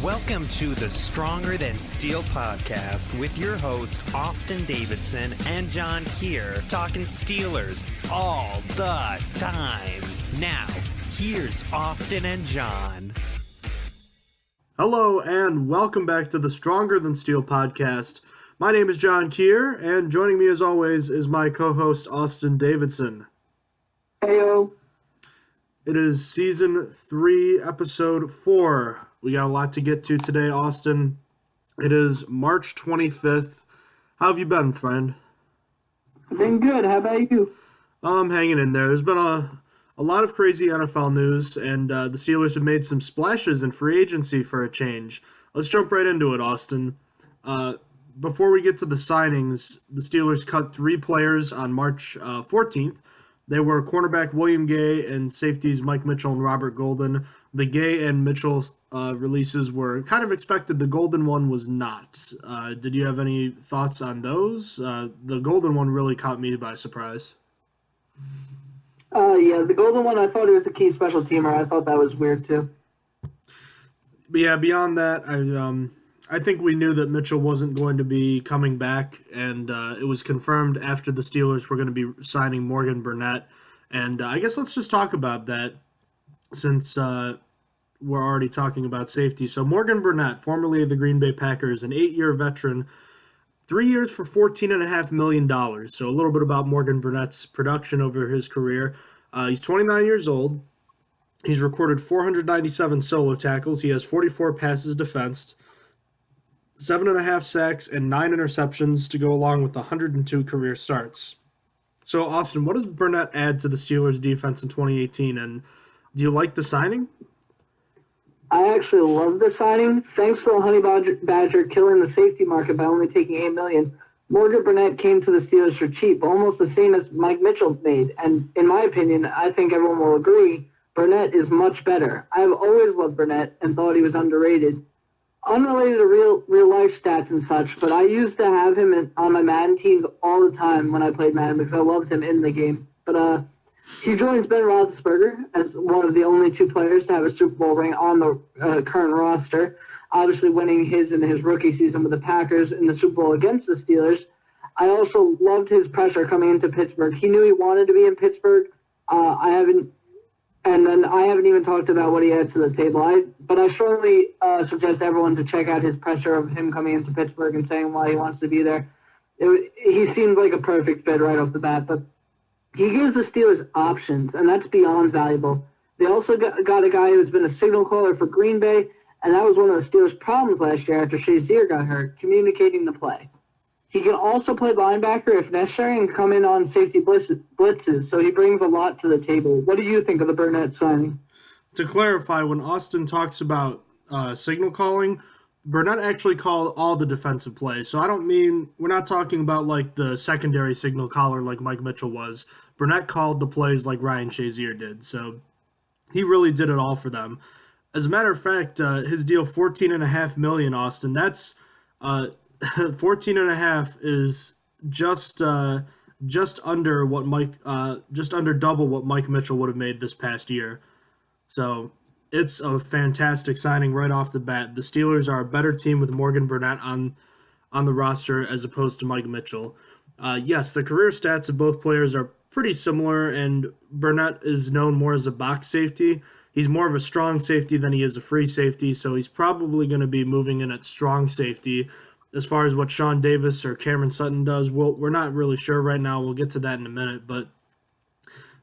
Welcome to the Stronger Than Steel podcast with your host, Austin Davidson and Jon Kier, talking Steelers all the time. Now, here's Austin and Jon. Hello, and welcome back to the Stronger Than Steel podcast. My name is Jon Kier, and joining me as always is my co-host, Austin Davidson. Heyo. It is Season 3, Episode 4. We got a lot to get to today, Austin. It is March 25th. How have you been, friend? I've been good. How about you? I'm hanging in there. There's been a lot of crazy NFL news, and the Steelers have made some splashes in free agency for a change. Let's jump right into it, Austin. Before we get to the signings, the Steelers cut 3 players on March 14th. They were cornerback William Gay and safeties Mike Mitchell and Robert Golden. The Gay and Mitchell releases were kind of expected. The Golden one was not. Did you have any thoughts on those? The Golden one really caught me by surprise. Yeah, the Golden one, I thought it was a key special teamer. I thought that was weird, too. But yeah, beyond that, I think we knew that Mitchell wasn't going to be coming back, and it was confirmed after the Steelers were going to be signing Morgan Burnett. And I guess let's just talk about that since we're already talking about safety. So Morgan Burnett, formerly of the Green Bay Packers, an 8-year veteran, 3 years for $14.5 million. So a little bit about Morgan Burnett's production over his career. He's 29 years old. He's recorded 497 solo tackles. He has 44 passes defensed, 7.5 sacks, and 9 interceptions to go along with 102 career starts. So, Austin, what does Burnett add to the Steelers' defense in 2018, and do you like the signing? I actually love the signing. Thanks to the Honey Badger killing the safety market by only taking $8 million, Morgan Burnett came to the Steelers for cheap, almost the same as Mike Mitchell made. And in my opinion, I think everyone will agree, Burnett is much better. I've always loved Burnett and thought he was underrated. Unrelated to real life stats and such, but I used to have him on my Madden teams all the time when I played Madden because I loved him in the game. But he joins Ben Roethlisberger as one of the only 2 players to have a Super Bowl ring on the current roster, obviously winning his in his rookie season with the Packers in the Super Bowl against the Steelers. I also loved his pressure coming into Pittsburgh. He knew he wanted to be in Pittsburgh. I haven't even talked about what he adds to the table. But I strongly suggest everyone to check out his pressure of him coming into Pittsburgh and saying why he wants to be there. He seemed like a perfect fit right off the bat, but he gives the Steelers options, and that's beyond valuable. They also got a guy who's been a signal caller for Green Bay, and that was one of the Steelers' problems last year after Shazier got hurt, communicating the play. He can also play linebacker if necessary and come in on safety blitzes, so he brings a lot to the table. What do you think of the Burnett signing? To clarify, when Austin talks about signal calling, Burnett actually called all the defensive plays. So we're not talking about like the secondary signal caller like Mike Mitchell was. Burnett called the plays like Ryan Shazier did. So he really did it all for them. As a matter of fact, his deal, $14.5 million, Austin, that's 14.5 is just under double what Mike Mitchell would have made this past year. So it's a fantastic signing right off the bat. The Steelers are a better team with Morgan Burnett on the roster as opposed to Mike Mitchell. Yes, the career stats of both players are pretty similar, and Burnett is known more as a box safety. He's more of a strong safety than he is a free safety, so he's probably going to be moving in at strong safety. As far as what Sean Davis or Cameron Sutton does, we're not really sure right now. We'll get to that in a minute, but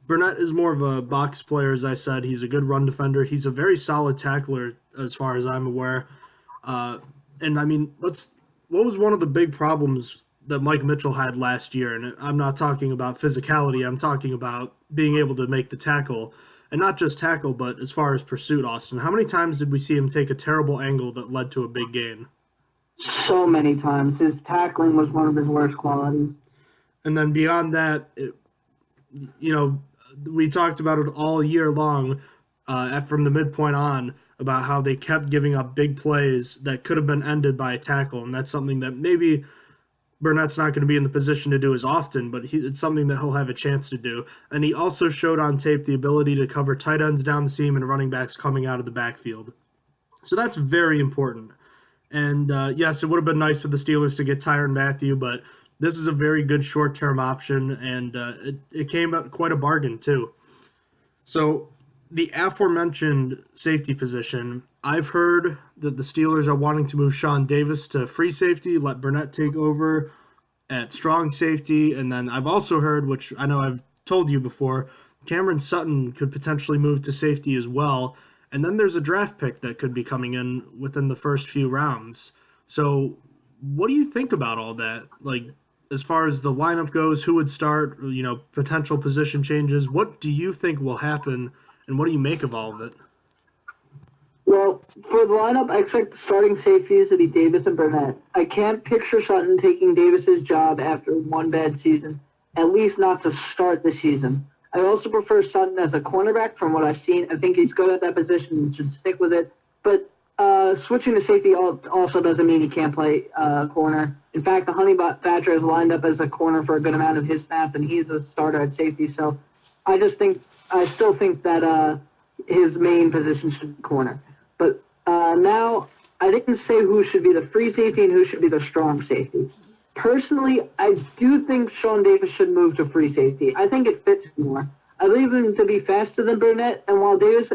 Burnett is more of a box player, as I said. He's a good run defender. He's a very solid tackler, as far as I'm aware. And, I mean, what was one of the big problems that Mike Mitchell had last year? And I'm not talking about physicality. I'm talking about being able to make the tackle. And not just tackle, but as far as pursuit, Austin. How many times did we see him take a terrible angle that led to a big gain? So many times. His tackling was one of his worst qualities. And then beyond that, we talked about it all year long from the midpoint on about how they kept giving up big plays that could have been ended by a tackle. And that's something that maybe Burnett's not going to be in the position to do as often, but it's something that he'll have a chance to do. And he also showed on tape the ability to cover tight ends down the seam and running backs coming out of the backfield. So that's very important. And yes, it would have been nice for the Steelers to get Tyrann Mathieu, but this is a very good short-term option, and it came at quite a bargain too. So the aforementioned safety position, I've heard that the Steelers are wanting to move Sean Davis to free safety, let Burnett take over at strong safety, and then I've also heard, which I know I've told you before, Cameron Sutton could potentially move to safety as well. And then there's a draft pick that could be coming in within the first few rounds. So what do you think about all that? Like, as far as the lineup goes, who would start, potential position changes, what do you think will happen, and what do you make of all of it? Well, for the lineup, I expect the starting safeties to be Davis and Burnett. I can't picture Sutton taking Davis's job after one bad season, at least not to start the season. I also prefer Sutton as a cornerback from what I've seen. I think he's good at that position and should stick with it. But switching to safety also doesn't mean he can't play corner. In fact, the Honey Badger is lined up as a corner for a good amount of his snaps, and he's a starter at safety. So I still think that his main position should be corner. But now I didn't say who should be the free safety and who should be the strong safety. Personally, I do think Sean Davis should move to free safety. I think it fits more. I believe him to be faster than Burnett, and while Davis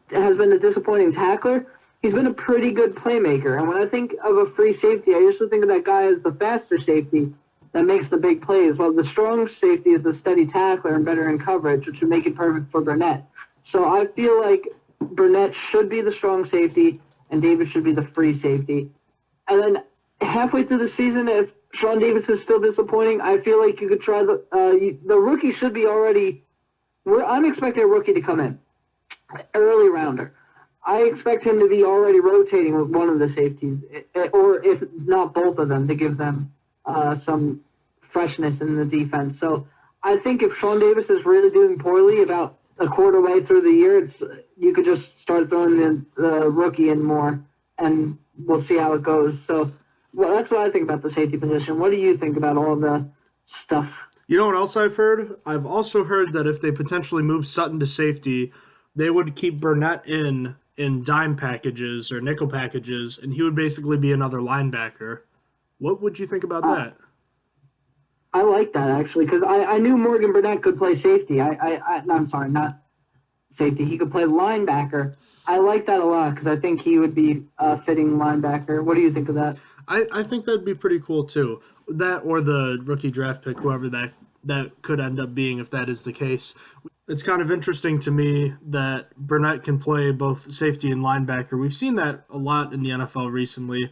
has been a disappointing tackler, he's been a pretty good playmaker. And when I think of a free safety, I usually think of that guy as the faster safety that makes the big plays, while the strong safety is the steady tackler and better in coverage, which would make it perfect for Burnett. So I feel like Burnett should be the strong safety, and Davis should be the free safety. And then halfway through the season, if Sean Davis is still disappointing, I feel like you could try the rookie should be already. I'm expecting a rookie to come in, early rounder. I expect him to be already rotating with one of the safeties, or if not both of them, to give them some freshness in the defense. So I think if Sean Davis is really doing poorly about a quarter way through the year, you could just start throwing the rookie in more, and we'll see how it goes. So. Well, that's what I think about the safety position. What do you think about all the stuff? You know what else I've heard? I've also heard that if they potentially move Sutton to safety, they would keep Burnett in dime packages or nickel packages, and he would basically be another linebacker. What would you think about that? I like that, actually, because I knew Morgan Burnett could play safety. I'm sorry, not safety. He could play linebacker. I like that a lot because I think he would be a fitting linebacker. What do you think of that? I think that'd be pretty cool too. That or the rookie draft pick, whoever that could end up being if that is the case. It's kind of interesting to me that Burnett can play both safety and linebacker. We've seen that a lot in the NFL recently.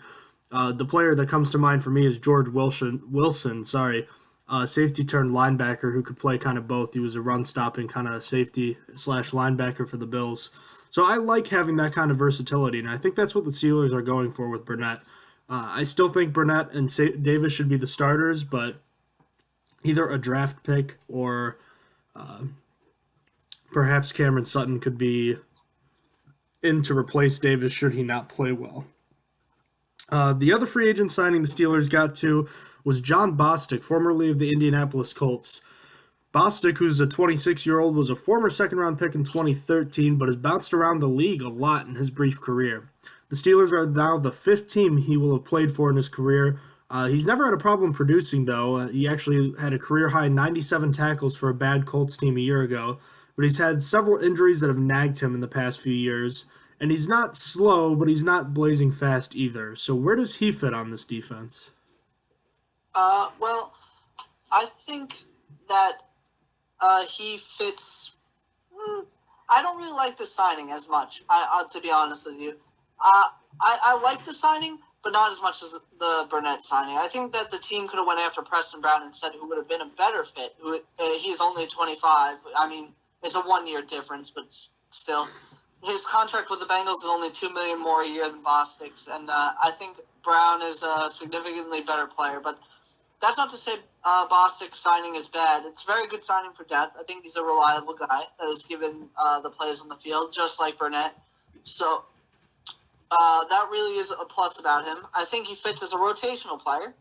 The player that comes to mind for me is George Wilson, safety turned linebacker who could play kind of both. He was a run-stopping kind of safety / linebacker for the Bills. So I like having that kind of versatility, and I think that's what the Steelers are going for with Burnett. I still think Burnett and Davis should be the starters, but either a draft pick or perhaps Cameron Sutton could be in to replace Davis should he not play well. The other free agent signing the Steelers got to was Jon Bostic, formerly of the Indianapolis Colts. Bostick, who's a 26-year-old, was a former second-round pick in 2013, but has bounced around the league a lot in his brief career. The Steelers are now the fifth team he will have played for in his career. He's never had a problem producing, though. He actually had a career-high 97 tackles for a bad Colts team a year ago, but he's had several injuries that have nagged him in the past few years, and he's not slow, but he's not blazing fast either. So where does he fit on this defense? Well, I think that he fits. I don't really like the signing as much, to be honest with you. I like the signing, but not as much as the Burnett signing. I think that the team could have went after Preston Brown instead, who would have been a better fit. He's only 25. I mean, it's a 1-year difference, but still. His contract with the Bengals is only $2 million more a year than Bostick's, and I think Brown is a significantly better player. But that's not to say Bostick signing is bad. It's a very good signing for depth. I think he's a reliable guy that has given the plays on the field, just like Burnett. So that really is a plus about him. I think he fits as a rotational player,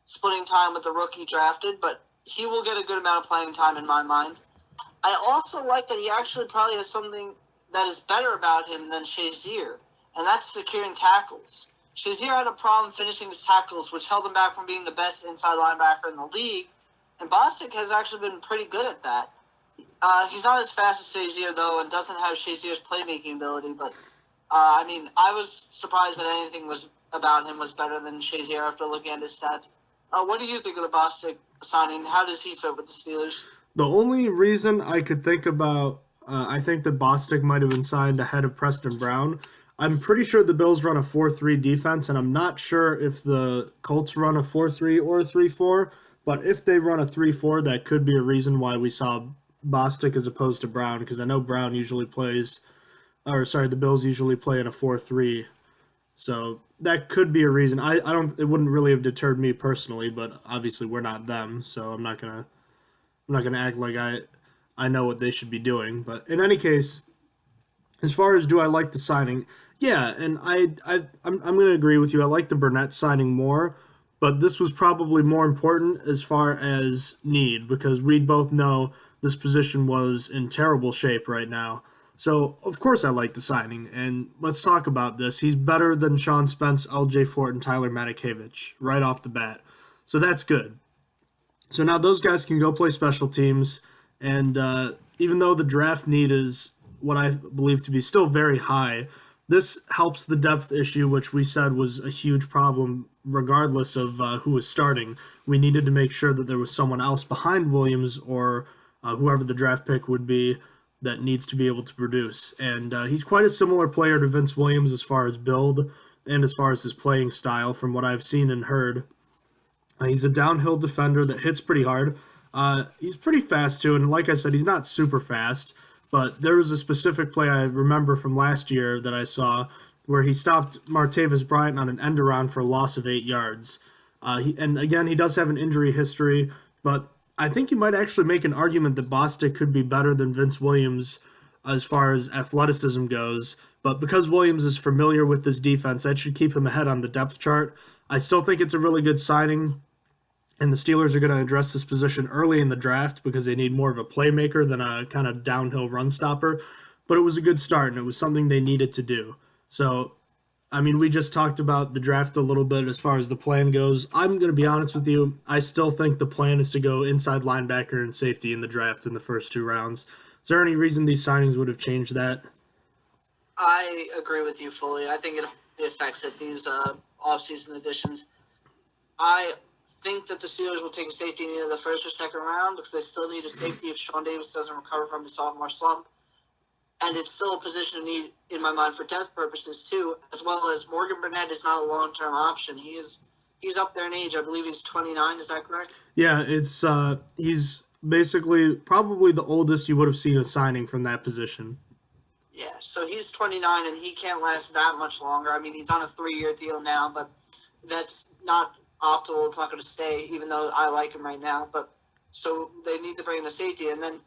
splitting time with the rookie drafted, but he will get a good amount of playing time in my mind. I also like that he actually probably has something that is better about him than Shazier. and that's securing tackles. Shazier had a problem finishing his tackles, which held him back from being the best inside linebacker in the league, and Bostick has actually been pretty good at that. He's not as fast as Shazier, though, and doesn't have Shazier's playmaking ability, but, I was surprised that anything about him was better than Shazier after looking at his stats. What do you think of the Bostick signing? How does he fit with the Steelers? The only reason I could think about, I think that Bostick might have been signed ahead of Preston Brown. I'm pretty sure the Bills run a 4-3 defense, and I'm not sure if the Colts run a 4-3 or a 3-4, but if they run a 3-4, that could be a reason why we saw Bostick as opposed to Brown, because I know Brown usually the Bills usually play in a 4-3. So that could be a reason. It wouldn't really have deterred me personally, but obviously we're not them, so I'm not gonna act like I know what they should be doing. But in any case, as far as do I like the signing, yeah, and I'm gonna agree with you. I like the Burnett signing more, but this was probably more important as far as need, because we both know this position was in terrible shape right now. So, of course I like the signing, and let's talk about this. He's better than Sean Spence, LJ Fort, and Tyler Matakevich right off the bat. So that's good. So now those guys can go play special teams, and even though the draft need is what I believe to be still very high, this helps the depth issue, which we said was a huge problem regardless of who was starting. We needed to make sure that there was someone else behind Williams or whoever the draft pick would be that needs to be able to produce. And he's quite a similar player to Vince Williams as far as build and as far as his playing style from what I've seen and heard. He's a downhill defender that hits pretty hard. He's pretty fast too, and like I said, he's not super fast, but there was a specific play I remember from last year that I saw where he stopped Martavis Bryant on an end around for a loss of 8 yards. And again, he does have an injury history, but I think you might actually make an argument that Bostick could be better than Vince Williams as far as athleticism goes. But because Williams is familiar with this defense, that should keep him ahead on the depth chart. I still think it's a really good signing, and the Steelers are going to address this position early in the draft because they need more of a playmaker than a kind of downhill run stopper. But it was a good start, and it was something they needed to do. So, I mean, we just talked about the draft a little bit as far as the plan goes. I'm going to be honest with you. I still think the plan is to go inside linebacker and safety in the draft in the first 2 rounds. Is there any reason these signings would have changed that? I agree with you fully. I think it affects it, these offseason additions. I think that the Steelers will take a safety in either the first or second round because they still need a safety if Sean Davis doesn't recover from his sophomore slump. And it's still a position of need in my mind for depth purposes too, as well as Morgan Burnett is not a long-term option. He's up there in age. I believe he's 29. Is that correct? Yeah, it's he's basically probably the oldest you would have seen a signing from that position. Yeah, so he's 29 and he can't last that much longer. I mean, he's on a 3-year deal now, but that's not optimal. It's not going to stay, even though I like him right now. But so they need to bring in a safety, and then.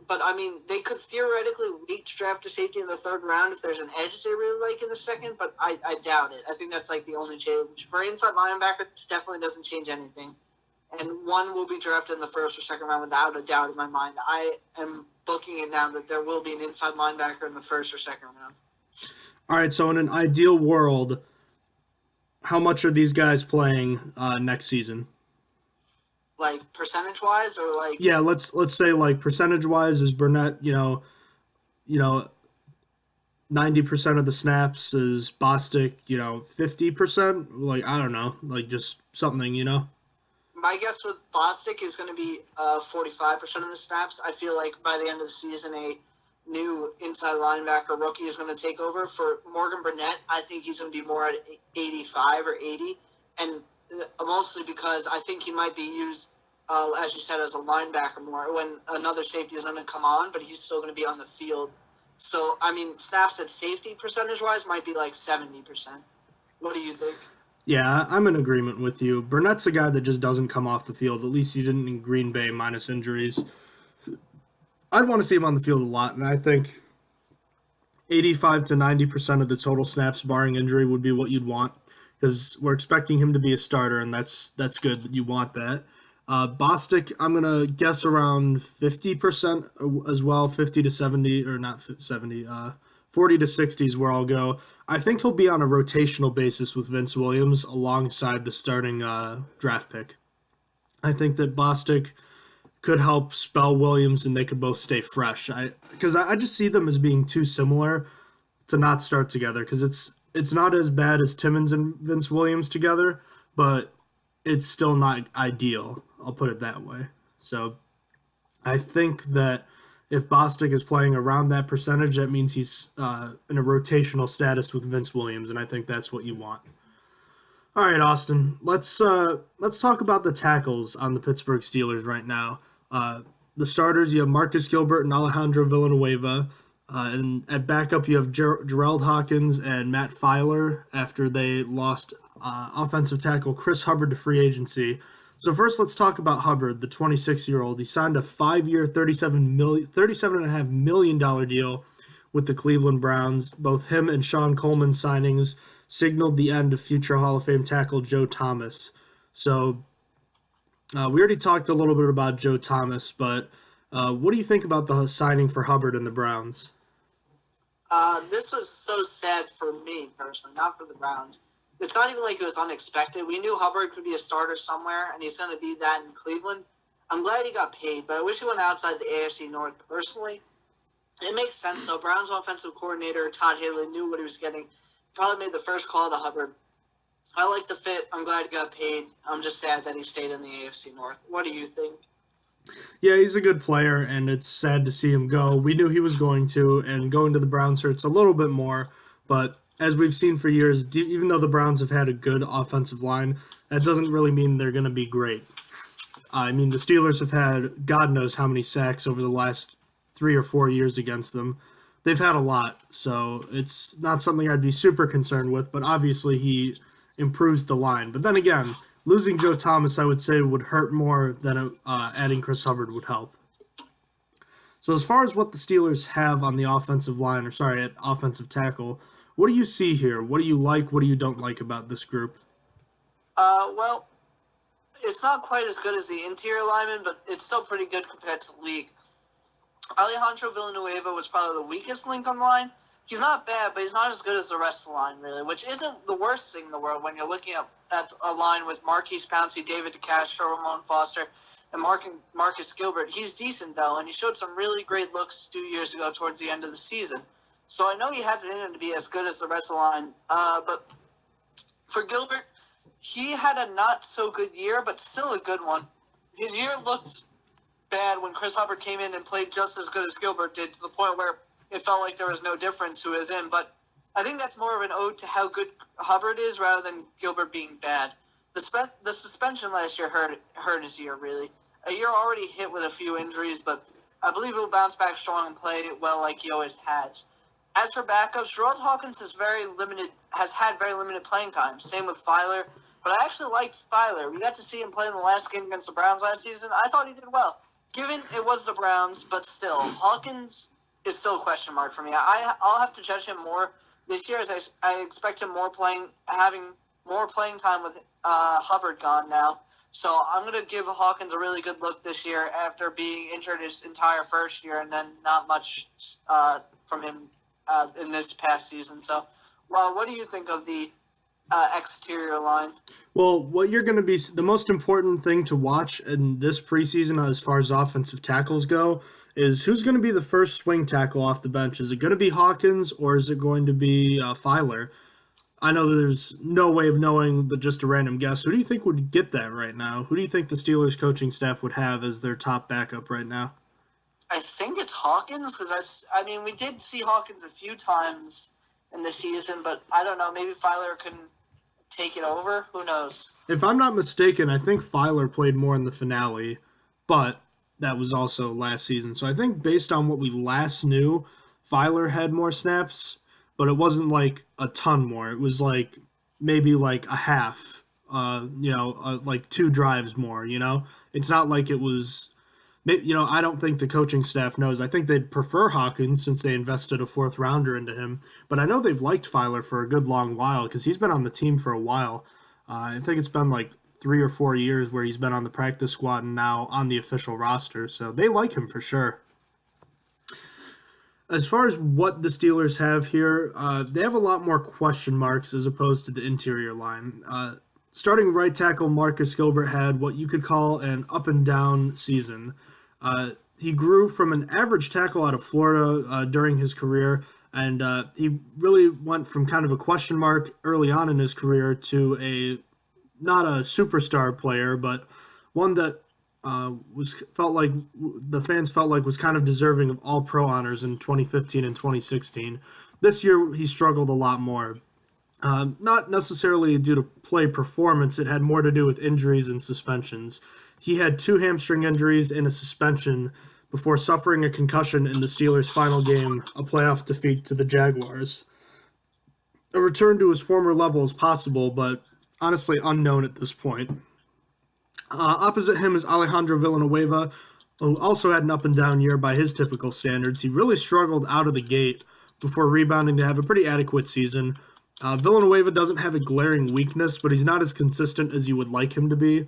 But, I mean, they could theoretically reach draft a safety in the 3rd round if there's an edge they really like in the 2nd, but I doubt it. I think that's, like, the only change. For inside linebacker, it definitely doesn't change anything. And one will be drafted in the 1st or 2nd round without a doubt in my mind. I am booking it now that there will be an inside linebacker in the 1st or 2nd round. All right, so in an ideal world, how much are these guys playing next season? Like percentage-wise, or like? Yeah, let's say like percentage-wise, is Burnett 90% of the snaps, is Bostick 50%? Like I don't know, like just something My guess with Bostick is going to be 45% of the snaps. I feel like by the end of the season, a new inside linebacker rookie is going to take over. For Morgan Burnett, I think he's going to be more at 85 or 80, and mostly because I think he might be used, as you said, as a linebacker more when another safety is going to come on, but he's still going to be on the field. So, I mean, snaps at safety percentage-wise might be like 70%. What do you think? Yeah, I'm in agreement with you. Burnett's a guy that just doesn't come off the field. At least he didn't in Green Bay minus injuries. I'd want to see him on the field a lot, and I think 85 to 90% of the total snaps barring injury would be what you'd want, because we're expecting him to be a starter, and that's good. You want that. Bostick, I'm going to guess around 50% as well, 50 to 70, or not 70, 40 to 60 is where I'll go. I think he'll be on a rotational basis with Vince Williams alongside the starting draft pick. I think that Bostick could help spell Williams and they could both stay fresh. Because I just see them as being too similar to not start together, because it's not as bad as Timmons and Vince Williams together, but it's still not ideal. I'll put it that way. So I think that if Bostick is playing around that percentage, that means he's in a rotational status with Vince Williams, and I think that's what you want. All right, Austin, let's talk about the tackles on the Pittsburgh Steelers right now. The starters, you have Marcus Gilbert and Alejandro Villanueva. And at backup, you have Gerald Hawkins and Matt Filer after they lost offensive tackle Chris Hubbard to free agency. So first, let's talk about Hubbard, the 26-year-old. He signed a 5-year, $37.5 million deal with the Cleveland Browns. Both him and Sean Coleman's signings signaled the end of future Hall of Fame tackle Joe Thomas. So we already talked a little bit about Joe Thomas, but what do you think about the signing for Hubbard and the Browns? This was so sad for me personally, not for the Browns. It's not even like it was unexpected. We knew Hubbard could be a starter somewhere, and he's going to be that in Cleveland. I'm glad he got paid, but I wish he went outside the AFC North personally. It makes sense, though. Browns offensive coordinator Todd Haley knew what he was getting. Probably made the first call to Hubbard. I like the fit. I'm glad he got paid. I'm just sad that he stayed in the AFC North. What do you think? Yeah, he's a good player, and it's sad to see him go. We knew he was going to, and going to the Browns hurts a little bit more. But as we've seen for years, even though the Browns have had a good offensive line, that doesn't really mean they're going to be great. I mean, the Steelers have had God knows how many sacks over the last 3 or 4 years against them. They've had a lot, so it's not something I'd be super concerned with, but obviously he improves the line. But then again, losing Joe Thomas, I would say, would hurt more than adding Chris Hubbard would help. So as far as what the Steelers have on the offensive line, at offensive tackle, what do you see here? What do you like? What do you don't like about this group? Well, it's not quite as good as the interior lineman, but it's still pretty good compared to the league. Alejandro Villanueva was probably the weakest link on the line. He's not bad, but he's not as good as the rest of the line, really, which isn't the worst thing in the world when you're looking at a line with Marquise Pouncey, David DeCastro, Ramon Foster, and Marcus Gilbert. He's decent, though, and he showed some really great looks 2 years ago towards the end of the season. So I know he has it in him to be as good as the rest of the line. But for Gilbert, he had a not-so-good year, but still a good one. His year looked bad when Chris Hubbard came in and played just as good as Gilbert did, to the point where it felt like there was no difference who was in. But I think that's more of an ode to how good Hubbard is rather than Gilbert being bad. The suspension last year hurt his year, really. A year already hit with a few injuries, but I believe he'll bounce back strong and play well like he always has. As for backups, Gerald Hawkins has had very limited playing time. Same with Filer. But I actually liked Filer. We got to see him play in the last game against the Browns last season. I thought he did well. Given it was the Browns, but still, Hawkins is still a question mark for me. I'll have to judge him more this year, as I expect him having more playing time with Hubbard gone now. So I'm going to give Hawkins a really good look this year after being injured his entire first year and then not much from him in this past season. So, well, what do you think of the exterior line? Well, what you're going to be the most important thing to watch in this preseason as far as offensive tackles go is who's going to be the first swing tackle off the bench. Is it going to be Hawkins or is it going to be Filer? I know there's no way of knowing, but just a random guess. Who do you think would get that right now? Who do you think the Steelers coaching staff would have as their top backup right now? I think it's Hawkins, because we did see Hawkins a few times in the season, but I don't know. Maybe Filer can take it over. Who knows? If I'm not mistaken, I think Filer played more in the finale, but that was also last season. So I think based on what we last knew, Filer had more snaps, but it wasn't like a ton more. It was like maybe like a half, like 2 drives more, It's not like it was, I don't think the coaching staff knows. I think they'd prefer Hawkins since they invested a 4th rounder into him. But I know they've liked Filer for a good long while because he's been on the team for a while. I think it's been like 3 or 4 years where he's been on the practice squad and now on the official roster. So they like him for sure. As far as what the Steelers have here, they have a lot more question marks as opposed to the interior line. Starting right tackle Marcus Gilbert had what you could call an up-and-down season. He grew from an average tackle out of Florida during his career, and he really went from kind of a question mark early on in his career to not a superstar player, but one that the fans felt like was kind of deserving of all pro honors in 2015 and 2016. This year he struggled a lot more. Not necessarily due to play performance, it had more to do with injuries and suspensions. He had 2 hamstring injuries and a suspension before suffering a concussion in the Steelers' final game, a playoff defeat to the Jaguars. A return to his former level is possible, but honestly unknown at this point. Opposite him is Alejandro Villanueva, who also had an up-and-down year by his typical standards. He really struggled out of the gate before rebounding to have a pretty adequate season. Villanueva doesn't have a glaring weakness, but he's not as consistent as you would like him to be.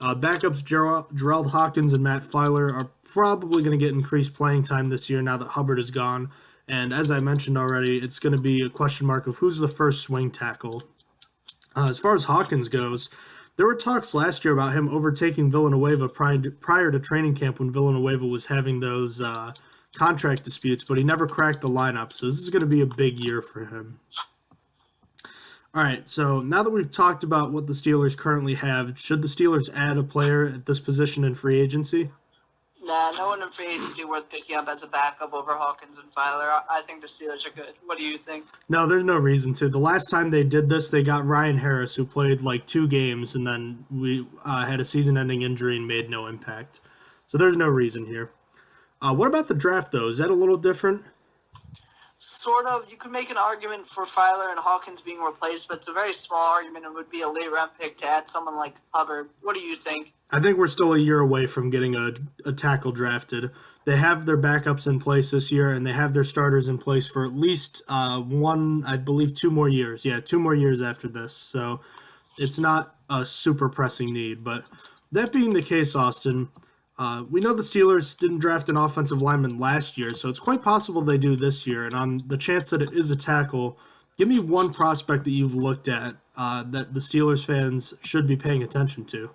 Backups Gerald Hawkins and Matt Filer are probably going to get increased playing time this year now that Hubbard is gone. And as I mentioned already, it's going to be a question mark of who's the first swing tackle. As far as Hawkins goes, there were talks last year about him overtaking Villanueva prior to training camp when Villanueva was having those contract disputes, but he never cracked the lineup, so this is going to be a big year for him. All right, so now that we've talked about what the Steelers currently have, should the Steelers add a player at this position in free agency? Nah, no one in free agency worth picking up as a backup over Hawkins and Filer. I think the Steelers are good. What do you think? No, there's no reason to. The last time they did this, they got Ryan Harris, who played like 2 games, and then we had a season-ending injury and made no impact. So there's no reason here. What about the draft, though? Is that a little different? Sort of. You could make an argument for Filer and Hawkins being replaced, but it's a very small argument. It would be a late-round pick to add someone like Hubbard. What do you think? I think we're still a year away from getting a tackle drafted. They have their backups in place this year, and they have their starters in place for at least 2 more years. Yeah, 2 more years after this. So it's not a super pressing need. But that being the case, Austin, we know the Steelers didn't draft an offensive lineman last year, so it's quite possible they do this year. And on the chance that it is a tackle, give me one prospect that you've looked at that the Steelers fans should be paying attention to.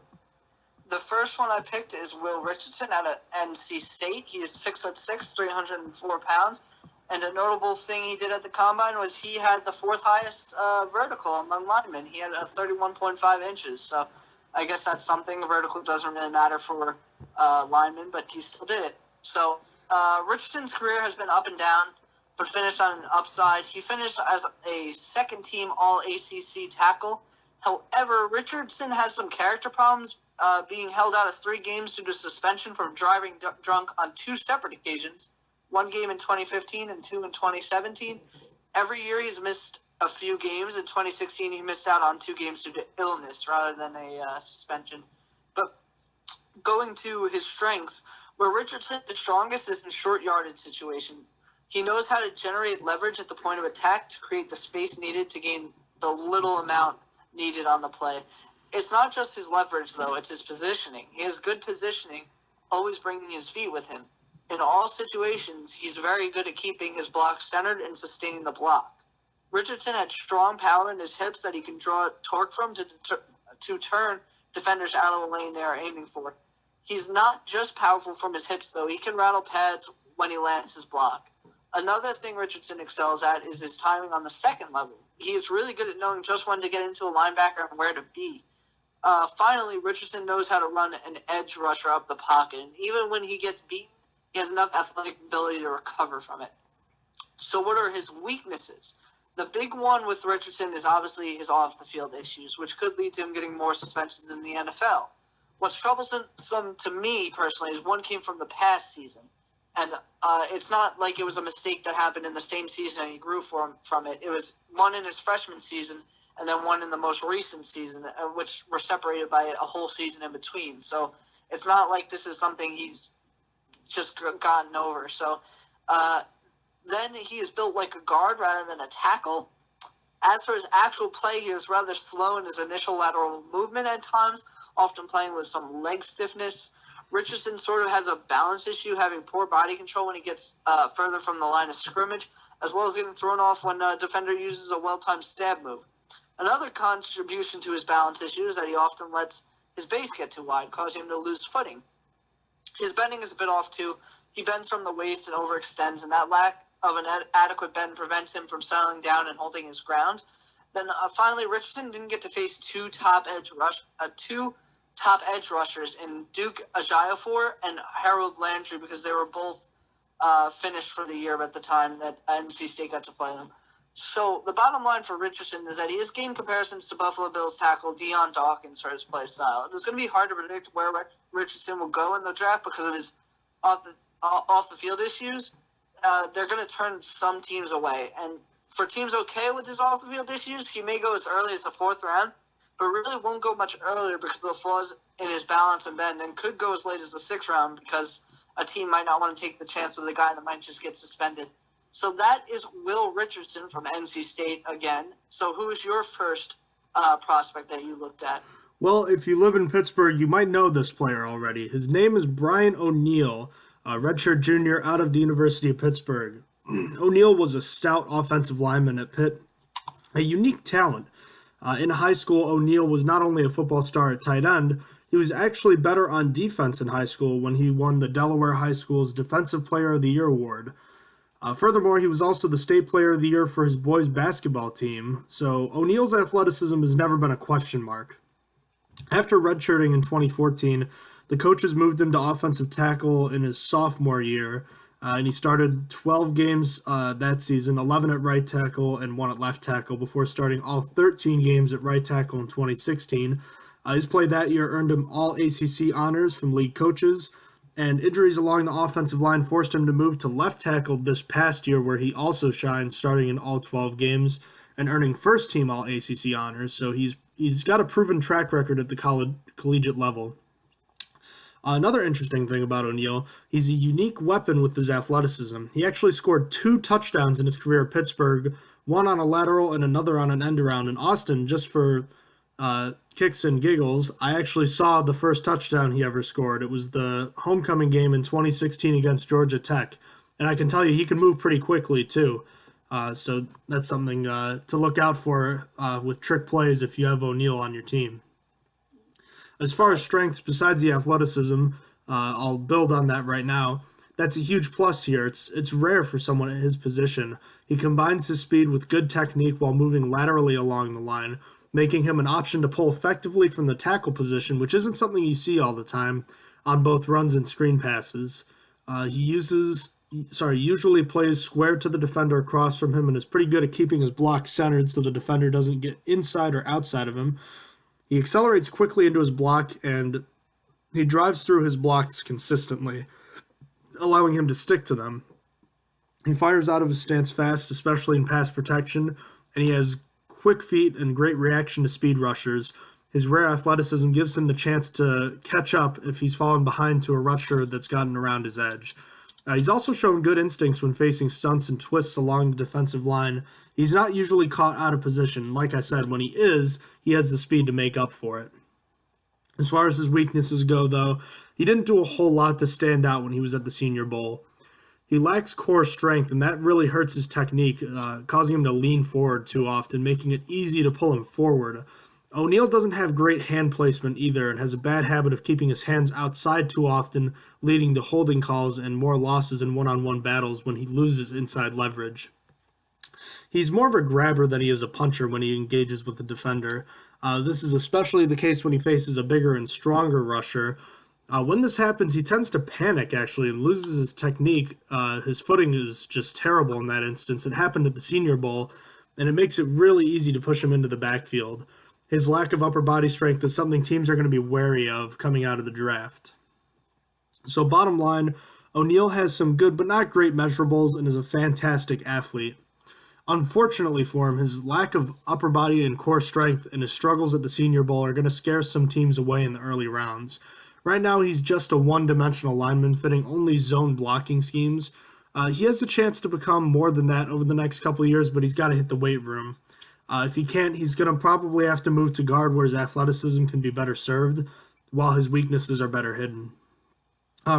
The first one I picked is Will Richardson out of NC State. He is 6'6", 304 pounds. And a notable thing he did at the Combine was he had the 4th highest vertical among linemen. He had a 31.5 inches. So I guess that's something. Vertical doesn't really matter for linemen, but he still did it. So Richardson's career has been up and down, but finished on an upside. He finished as a second-team All-ACC tackle. However, Richardson has some character problems, being held out of 3 games due to suspension from driving drunk on 2 separate occasions, 1 game in 2015 and 2 in 2017. Every year he's missed a few games. In 2016, he missed out on 2 games due to illness rather than a suspension. But going to his strengths, where Richardson is strongest is in short yardage situation. He knows how to generate leverage at the point of attack to create the space needed to gain the little amount needed on the play. It's not just his leverage, though. It's his positioning. He has good positioning, always bringing his feet with him. In all situations, he's very good at keeping his block centered and sustaining the block. Richardson had strong power in his hips that he can draw torque from to turn defenders out of the lane they are aiming for. He's not just powerful from his hips, though. He can rattle pads when he lands his block. Another thing Richardson excels at is his timing on the second level. He is really good at knowing just when to get into a linebacker and where to be. Finally, Richardson knows how to run an edge rusher up the pocket, and even when he gets beaten, he has enough athletic ability to recover from it. So what are his weaknesses? The big one with Richardson is obviously his off-the-field issues, which could lead to him getting more suspensions in the NFL. What's troublesome to me, personally, is one came from the past season. And it's not like it was a mistake that happened in the same season and he grew from it. It was one in his freshman season and then one in the most recent season, which were separated by a whole season in between. So it's not like this is something he's just gotten over. So then he is built like a guard rather than a tackle. As for his actual play, he is rather slow in his initial lateral movement at times, often playing with some leg stiffness. Richardson sort of has a balance issue, having poor body control when he gets further from the line of scrimmage, as well as getting thrown off when a defender uses a well-timed stab move. Another contribution to his balance issue is that he often lets his base get too wide, causing him to lose footing. His bending is a bit off, too. He bends from the waist and overextends, and that lack of an adequate bend prevents him from settling down and holding his ground. Then finally, Richardson didn't get to face two top edge rushers in Duke Ajayafor and Harold Landry because they were both finished for the year at the time that NC State got to play them. So the bottom line for Richardson is that he has gained comparisons to Buffalo Bills tackle Deion Dawkins for his play style. It's going to be hard to predict where Richardson will go in the draft because of his off the field issues. They're going to turn some teams away, and for teams okay with his off the field issues, he may go as early as the 4th round, but really won't go much earlier because of the flaws in his balance and bend, and could go as late as the 6th round because a team might not want to take the chance with a guy that might just get suspended. So that is Will Richardson from NC State again. So who is your first prospect that you looked at? Well, if you live in Pittsburgh, you might know this player already. His name is Brian ONeill, a redshirt junior out of the University of Pittsburgh. ONeill was a stout offensive lineman at Pitt, a unique talent. In high school, ONeill was not only a football star at tight end, he was actually better on defense in high school when he won the Delaware High School's Defensive Player of the Year award. Furthermore, he was also the State Player of the Year for his boys' basketball team, so ONeill's athleticism has never been a question mark. After redshirting in 2014, the coaches moved him to offensive tackle in his sophomore year, and he started 12 games that season, 11 at right tackle and 1 at left tackle, before starting all 13 games at right tackle in 2016. His play that year earned him all ACC honors from league coaches, and injuries along the offensive line forced him to move to left tackle this past year, where he also shined, starting in all 12 games and earning first-team all ACC honors. So he's got a proven track record at the collegiate level. Another interesting thing about ONeill, he's a unique weapon with his athleticism. He actually scored 2 touchdowns in his career at Pittsburgh, one on a lateral and another on an end around. In Austin, just for kicks and giggles, I actually saw the first touchdown he ever scored. It was the homecoming game in 2016 against Georgia Tech. And I can tell you he can move pretty quickly too. So that's something to look out for with trick plays if you have ONeill on your team. As far as strengths, besides the athleticism, I'll build on that right now. That's a huge plus here. It's rare for someone at his position. He combines his speed with good technique while moving laterally along the line, making him an option to pull effectively from the tackle position, which isn't something you see all the time on both runs and screen passes. He usually plays square to the defender across from him and is pretty good at keeping his block centered so the defender doesn't get inside or outside of him. He accelerates quickly into his block, and he drives through his blocks consistently, allowing him to stick to them. He fires out of his stance fast, especially in pass protection, and he has quick feet and great reaction to speed rushers. His rare athleticism gives him the chance to catch up if he's fallen behind to a rusher that's gotten around his edge. He's also shown good instincts when facing stunts and twists along the defensive line. He's not usually caught out of position. Like I said, when he is, he has the speed to make up for it. As far as his weaknesses go, though, he didn't do a whole lot to stand out when he was at the Senior Bowl. He lacks core strength, and that really hurts his technique, causing him to lean forward too often, making it easy to pull him forward. ONeill doesn't have great hand placement either and has a bad habit of keeping his hands outside too often, leading to holding calls and more losses in one-on-one battles when he loses inside leverage. He's more of a grabber than he is a puncher when he engages with the defender. This is especially the case when he faces a bigger and stronger rusher. When this happens, he tends to panic, actually, and loses his technique. His footing is just terrible in that instance. It happened at the Senior Bowl, and it makes it really easy to push him into the backfield. His lack of upper body strength is something teams are going to be wary of coming out of the draft. So bottom line, ONeill has some good but not great measurables and is a fantastic athlete. Unfortunately for him, his lack of upper body and core strength and his struggles at the Senior Bowl are going to scare some teams away in the early rounds. Right now, he's just a one-dimensional lineman fitting only zone blocking schemes. He has a chance to become more than that over the next couple of years, but he's got to hit the weight room. If he can't, he's going to probably have to move to guard where his athleticism can be better served, while his weaknesses are better hidden.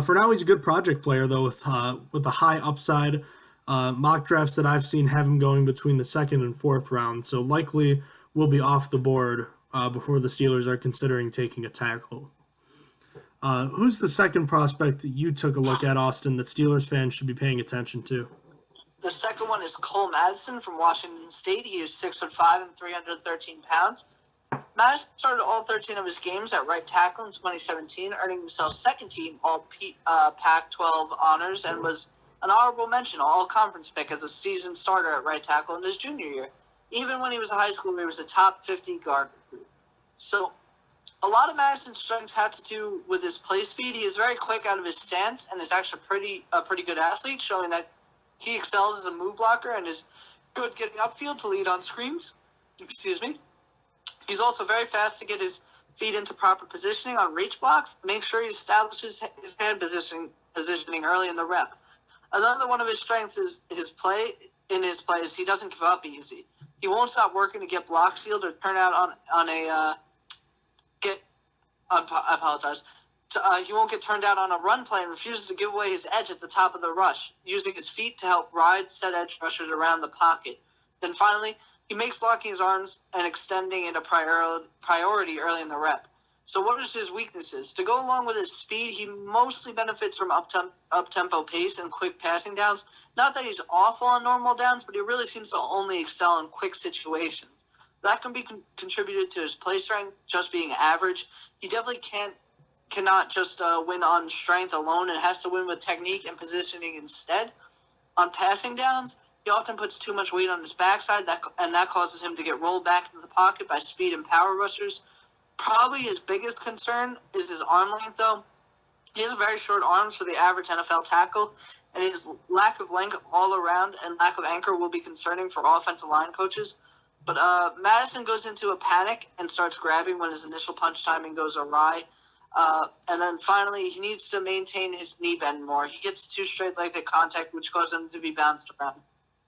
For now, he's a good project player, though, with a high upside. Mock drafts that I've seen have him going between the second and fourth round, so likely will be off the board before the Steelers are considering taking a tackle. Who's the second prospect that you took a look at, Austin, that Steelers fans should be paying attention to? The second one is Cole Madison from Washington State. He is 6'5" and 313 pounds. Madison started all 13 of his games at right tackle in 2017, earning himself second-team All-Pac-12 honors, and was an honorable mention All-Conference pick as a season starter at right tackle in his junior year. Even when he was in high school, he was a top 50 guard. So a lot of Madison's strengths had to do with his play speed. He is very quick out of his stance and is actually a pretty good athlete, showing that he excels as a move blocker and is good getting upfield to lead on screens. Excuse me. He's also very fast to get his feet into proper positioning on reach blocks. Make sure he establishes his hand positioning early in the rep. Another one of his strengths is his play. In his plays, he doesn't give up easy. He won't stop working to get block sealed or turn out on a I apologize. He won't get turned out on a run play and refuses to give away his edge at the top of the rush, using his feet to help ride set edge rushers around the pocket. Then finally, he makes locking his arms and extending it a priority early in the rep. So what is his weaknesses? To go along with his speed, he mostly benefits from up-tempo pace and quick passing downs. Not that he's awful on normal downs, but he really seems to only excel in quick situations. That can be contributed to his play strength just being average. He definitely cannot just win on strength alone. It has to win with technique and positioning instead. On passing downs, he often puts too much weight on his backside, and that causes him to get rolled back into the pocket by speed and power rushers. Probably his biggest concern is his arm length, though. He has very short arms for the average NFL tackle, and his lack of length all around and lack of anchor will be concerning for offensive line coaches. But Madison goes into a panic and starts grabbing when his initial punch timing goes awry. And then finally, he needs to maintain his knee bend more. He gets too straight-legged at contact, which causes him to be bounced around.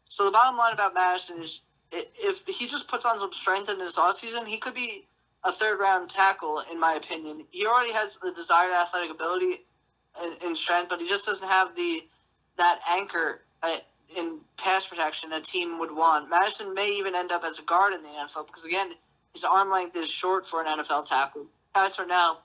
So the bottom line about Madison is if he just puts on some strength in this offseason, he could be a third-round tackle, in my opinion. He already has the desired athletic ability and strength, but he just doesn't have that anchor in pass protection a team would want. Madison may even end up as a guard in the NFL because, again, his arm length is short for an NFL tackle. As for now,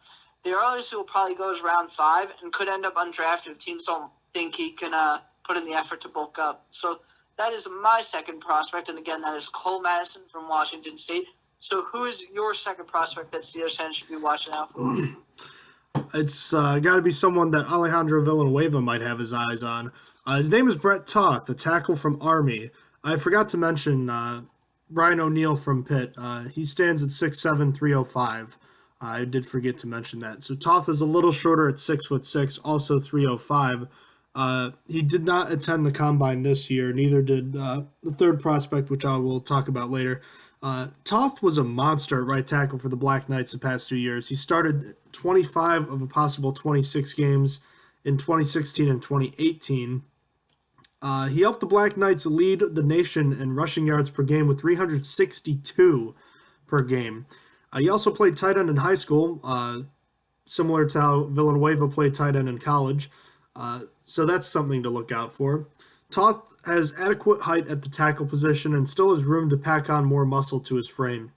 the earliest he will probably go is round 5 and could end up undrafted if teams don't think he can put in the effort to bulk up. So that is my second prospect, and again, that is Cole Madison from Washington State. So who is your second prospect that Steelers fans should be watching out for? It's got to be someone that Alejandro Villanueva might have his eyes on. His name is Brett Toth, the tackle from Army. I forgot to mention Ryan ONeill from Pitt. He stands at 6'7", 305. I did forget to mention that. So Toth is a little shorter at 6'6", also 305. He did not attend the combine this year. Neither did the third prospect, which I will talk about later. Toth was a monster at right tackle for the Black Knights the past 2 years. He started 25 of a possible 26 games in 2016 and 2018. He helped the Black Knights lead the nation in rushing yards per game with 362 per game. He also played tight end in high school, similar to how Villanueva played tight end in college. So that's something to look out for. Toth has adequate height at the tackle position and still has room to pack on more muscle to his frame.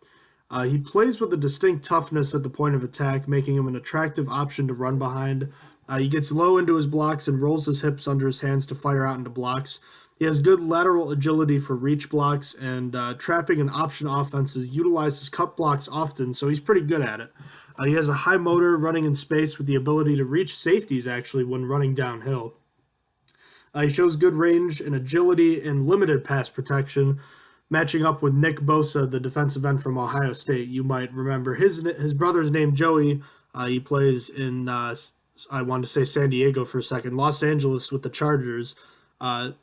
He plays with a distinct toughness at the point of attack, making him an attractive option to run behind. He gets low into his blocks and rolls his hips under his hands to fire out into blocks. He has good lateral agility for reach blocks, and trapping and option offenses utilizes cut blocks often, so he's pretty good at it. He has a high motor running in space with the ability to reach safeties, actually, when running downhill. He shows good range and agility and limited pass protection, matching up with Nick Bosa, the defensive end from Ohio State. You might remember his brother's name, Joey. He plays in, I wanted to say San Diego for a second, Los Angeles with the Chargers.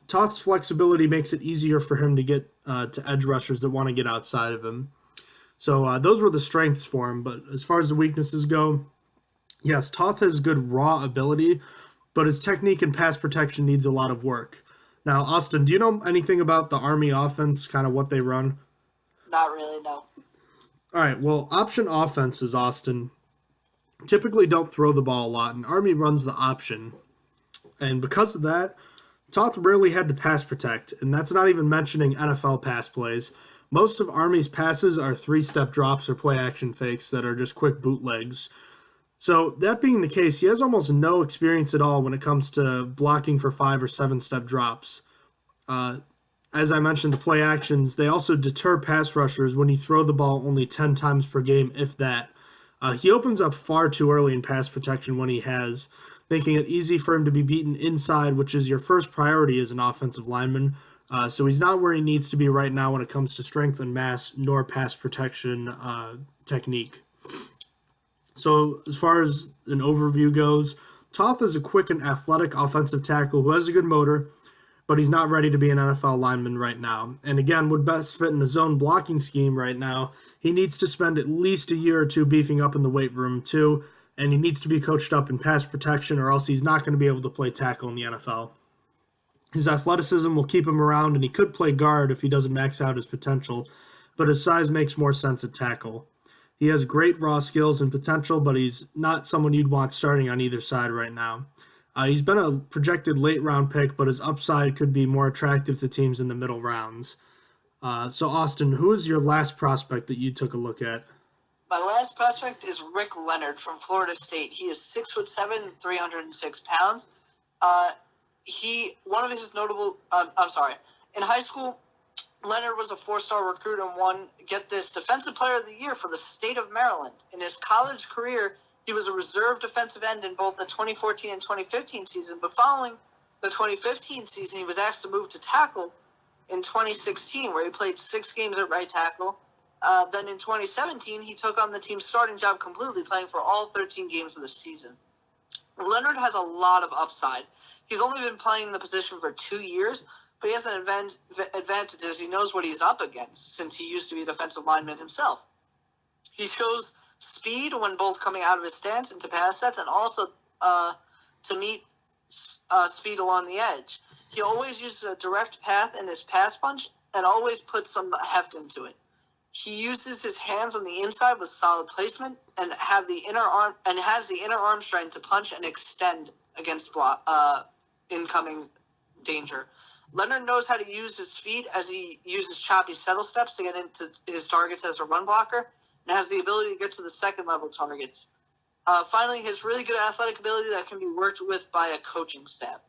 Toth's flexibility makes it easier for him to get to edge rushers that want to get outside of him. So those were the strengths for him. But as far as the weaknesses go, yes, Toth has good raw ability, but his technique and pass protection needs a lot of work. Now, Austin, do you know anything about the Army offense, kind of what they run? Not really, no. All right, well, option offenses, Austin, typically don't throw the ball a lot, and Army runs the option. And because of that, Toth rarely had to pass protect, and that's not even mentioning NFL pass plays. Most of Army's passes are 3-step drops or play-action fakes that are just quick bootlegs. So that being the case, he has almost no experience at all when it comes to blocking for 5 or 7-step drops. As I mentioned, the play actions, they also deter pass rushers when you throw the ball only 10 times per game, if that. He opens up far too early in pass protection when he has, making it easy for him to be beaten inside, which is your first priority as an offensive lineman. So he's not where he needs to be right now when it comes to strength and mass, nor pass protection technique. So as far as an overview goes, Toth is a quick and athletic offensive tackle who has a good motor, but he's not ready to be an NFL lineman right now. And again, would best fit in a zone blocking scheme right now. He needs to spend at least a year or two beefing up in the weight room too, and he needs to be coached up in pass protection or else he's not going to be able to play tackle in the NFL. His athleticism will keep him around, and he could play guard if he doesn't max out his potential, but his size makes more sense at tackle. He has great raw skills and potential, but he's not someone you'd want starting on either side right now. He's been a projected late-round pick, but his upside could be more attractive to teams in the middle rounds. So, Austin, who is your last prospect that you took a look at? My last prospect is Rick Leonard from Florida State. He is 6'7", 306 pounds. One of his notable, in high school, Leonard was a 4-star recruit and won, get this, Defensive Player of the Year for the state of Maryland. In his college career, he was a reserve defensive end in both the 2014 and 2015 season, but following the 2015 season, he was asked to move to tackle in 2016, where he played 6 games at right tackle. Then in 2017, he took on the team's starting job completely, playing for all 13 games of the season. Leonard has a lot of upside. He's only been playing the position for 2 years, but he has an advantage as he knows what he's up against, since he used to be a defensive lineman himself. He shows speed when both coming out of his stance into pass sets, and also to meet speed along the edge. He always uses a direct path in his pass punch and always puts some heft into it. He uses his hands on the inside with solid placement and has the inner arm strength to punch and extend against incoming danger. Leonard knows how to use his feet as he uses choppy settle steps to get into his targets as a run blocker, and has the ability to get to the second-level targets. Finally, he has really good athletic ability that can be worked with by a coaching staff.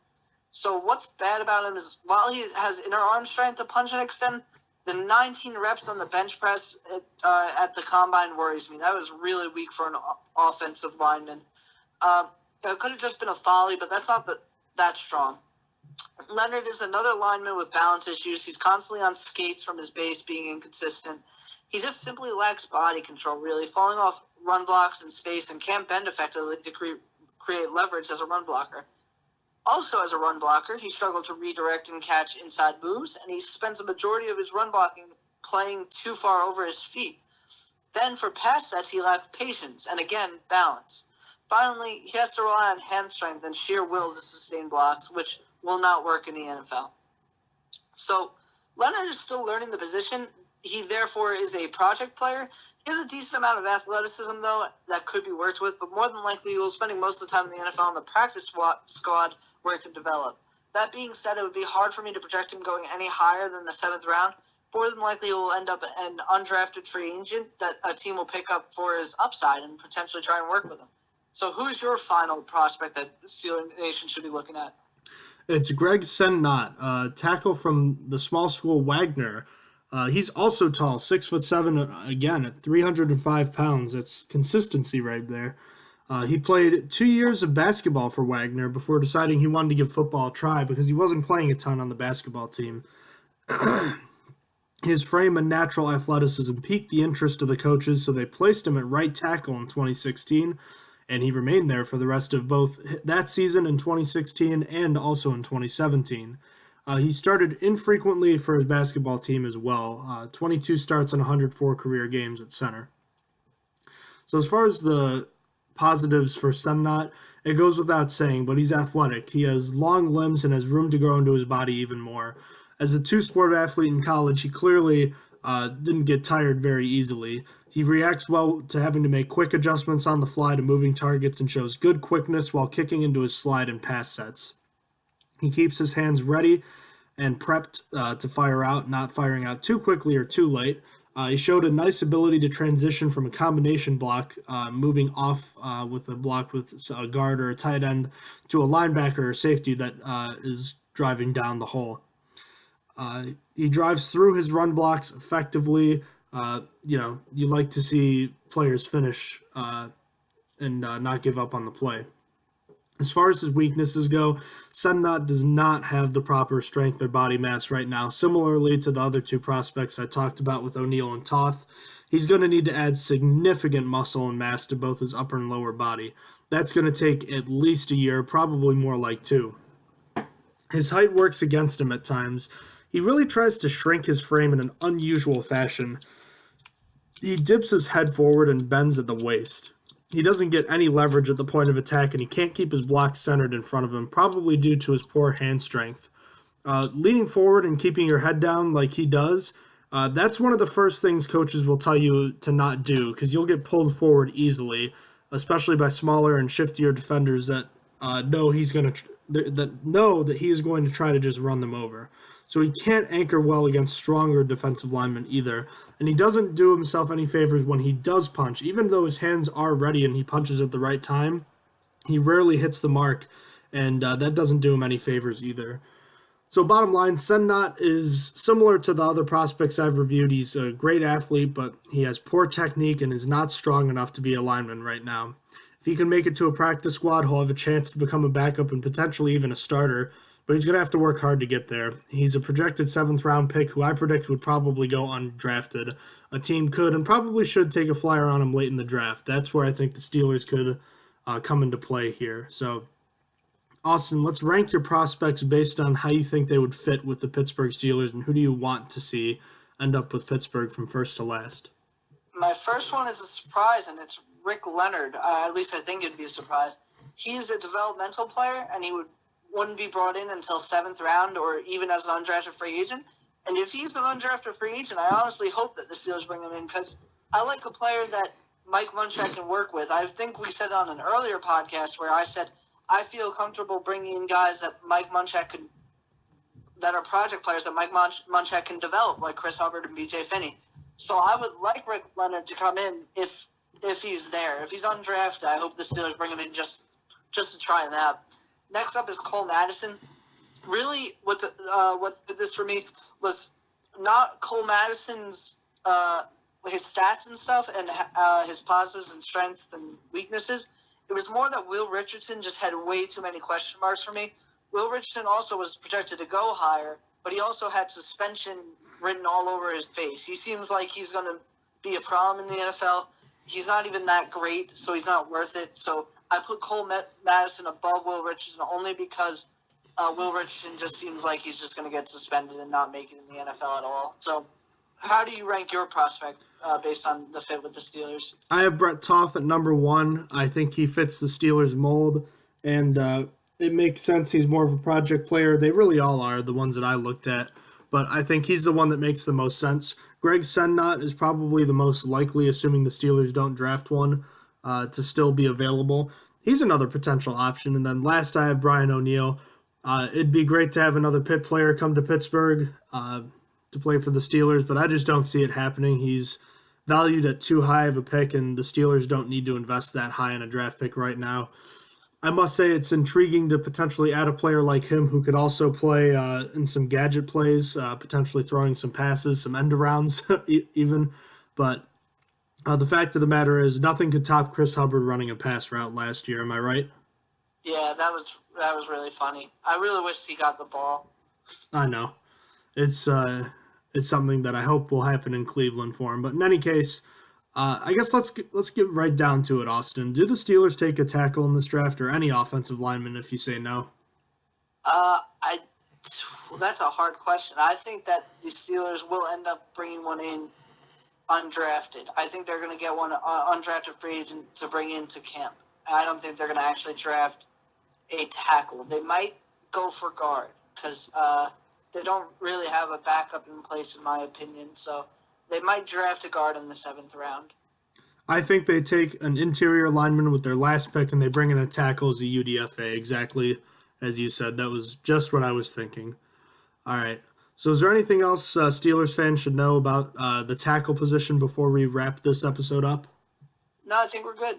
So what's bad about him is while he has inner arm strength to punch and extend, the 19 reps on the bench press at the combine worries me. That was really weak for an offensive lineman. It could have just been a folly, but that's not that strong. Leonard is another lineman with balance issues. He's constantly on skates from his base, being inconsistent. He just simply lacks body control, really, falling off run blocks in space and can't bend effectively to create leverage as a run blocker. Also, as a run blocker, he struggled to redirect and catch inside moves, and he spends a majority of his run blocking playing too far over his feet. Then, for pass sets, he lacked patience and, again, balance. Finally, he has to rely on hand strength and sheer will to sustain blocks, which will not work in the NFL. So, Leonard is still learning the position. He, therefore, is a project player. He has a decent amount of athleticism, though, that could be worked with, but more than likely he will spending most of the time in the NFL in the practice squad where he can develop. That being said, it would be hard for me to project him going any higher than the 7th round. More than likely he will end up an undrafted free agent that a team will pick up for his upside and potentially try and work with him. So who's your final prospect that Steeler Nation should be looking at? It's Gregg, tackle from the small school Wagner. He's also tall, 6'7", again, at 305 pounds. That's consistency right there. He played 2 years of basketball for Wagner before deciding he wanted to give football a try because he wasn't playing a ton on the basketball team. His frame and natural athleticism piqued the interest of the coaches, so they placed him at right tackle in 2016, and he remained there for the rest of both that season in 2016 and also in 2017. He started infrequently for his basketball team as well, 22 starts and 104 career games at center. So as far as the positives for Sedna, it goes without saying, but he's athletic. He has long limbs and has room to grow into his body even more. As a two-sport athlete in college, he clearly didn't get tired very easily. He reacts well to having to make quick adjustments on the fly to moving targets and shows good quickness while kicking into his slide and pass sets. He keeps his hands ready and prepped to fire out, not firing out too quickly or too late. He showed a nice ability to transition from a combination block, moving off with a block with a guard or a tight end, to a linebacker or safety that is driving down the hole. He drives through his run blocks effectively. You like to see players finish and not give up on the play. As far as his weaknesses go, Sedna does not have the proper strength or body mass right now. Similarly to the other two prospects I talked about with ONeill and Toth, he's going to need to add significant muscle and mass to both his upper and lower body. That's going to take at least a year, probably more like 2. His height works against him at times. He really tries to shrink his frame in an unusual fashion. He dips his head forward and bends at the waist. He doesn't get any leverage at the point of attack, and he can't keep his blocks centered in front of him, probably due to his poor hand strength. Leaning forward and keeping your head down like he does, that's one of the first things coaches will tell you to not do, because you'll get pulled forward easily, especially by smaller and shiftier defenders that know that he is going to try to just run them over. So he can't anchor well against stronger defensive linemen either. And he doesn't do himself any favors when he does punch. Even though his hands are ready and he punches at the right time, he rarely hits the mark, and that doesn't do him any favors either. So bottom line, Sedna is similar to the other prospects I've reviewed. He's a great athlete, but he has poor technique and is not strong enough to be a lineman right now. If he can make it to a practice squad, he'll have a chance to become a backup and potentially even a starter, but he's going to have to work hard to get there. He's a projected 7th-round pick who I predict would probably go undrafted. A team could and probably should take a flyer on him late in the draft. That's where I think the Steelers could come into play here. So, Austin, let's rank your prospects based on how you think they would fit with the Pittsburgh Steelers, and who do you want to see end up with Pittsburgh from first to last? My first one is a surprise, and it's Rick Leonard. At least I think it'd be a surprise. He's a developmental player, and he wouldn't be brought in until 7th round or even as an undrafted free agent. And if he's an undrafted free agent, I honestly hope that the Steelers bring him in, because I like a player that Mike Munchak can work with. I think we said on an earlier podcast where I said I feel comfortable bringing in guys that Mike Munchak could, that are project players that Mike Munchak can develop, like Chris Hubbard and B.J. Finney. So I would like Rick Leonard to come in if he's there. If he's undrafted, I hope the Steelers bring him in just to try him out. Next up is Cole Madison. Really, what did this for me was not Cole Madison's his stats and stuff and his positives and strengths and weaknesses. It was more that Will Richardson just had way too many question marks for me. Will Richardson also was projected to go higher, but he also had suspension written all over his face. He seems like he's going to be a problem in the NFL. He's not even that great, so he's not worth it. So I put Cole Madison above Will Richardson only because Will Richardson just seems like he's just going to get suspended and not make it in the NFL at all. So how do you rank your prospect based on the fit with the Steelers? I have Brett Toth at number 1. I think he fits the Steelers mold, and it makes sense. He's more of a project player. They really all are, the ones that I looked at, but I think he's the one that makes the most sense. Gregg Sedna is probably the most likely, assuming the Steelers don't draft one, to still be available. He's another potential option. And then last I have Brian ONeill. It'd be great to have another Pitt player come to Pittsburgh to play for the Steelers, but I just don't see it happening. He's valued at too high of a pick, and the Steelers don't need to invest that high in a draft pick right now. I must say it's intriguing to potentially add a player like him who could also play in some gadget plays, potentially throwing some passes, some end arounds even. But the fact of the matter is nothing could top Chris Hubbard running a pass route last year. Am I right? Yeah, that was really funny. I really wish he got the ball. I know. It's something that I hope will happen in Cleveland for him. But in any case, I guess let's get right down to it, Austin. Do the Steelers take a tackle in this draft, or any offensive lineman if you say no? That's a hard question. I think that the Steelers will end up bringing one in undrafted. I think they're going to get one undrafted free agent to bring into camp. I don't think they're going to actually draft a tackle. They might go for guard because they don't really have a backup in place, in my opinion. So they might draft a guard in the 7th round. I think they take an interior lineman with their last pick and they bring in a tackle as a UDFA, exactly as you said. That was just what I was thinking. All right. So is there anything else Steelers fans should know about the tackle position before we wrap this episode up? No, I think we're good.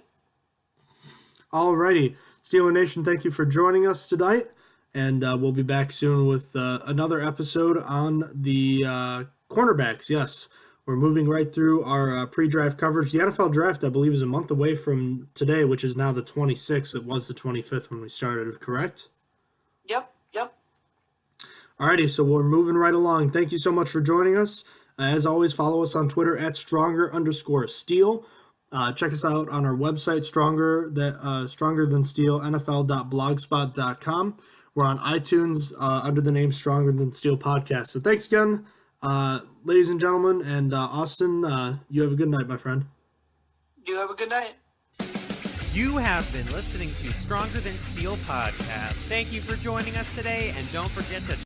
All righty. Steeler Nation, thank you for joining us tonight. And we'll be back soon with another episode on the cornerbacks. Yes, we're moving right through our pre-draft coverage. The NFL draft, I believe, is a month away from today, which is now the 26th. It was the 25th when we started, correct? Yep. Alrighty, so we're moving right along. Thank you so much for joining us. As always, follow us on Twitter at @stronger_steel. Check us out on our website, strongerthansteel.nfl.blogspot.com. We're on iTunes under the name Stronger Than Steel Podcast. So thanks again, ladies and gentlemen, and Austin, you have a good night, my friend. You have a good night. You have been listening to Stronger Than Steel Podcast. Thank you for joining us today, and don't forget to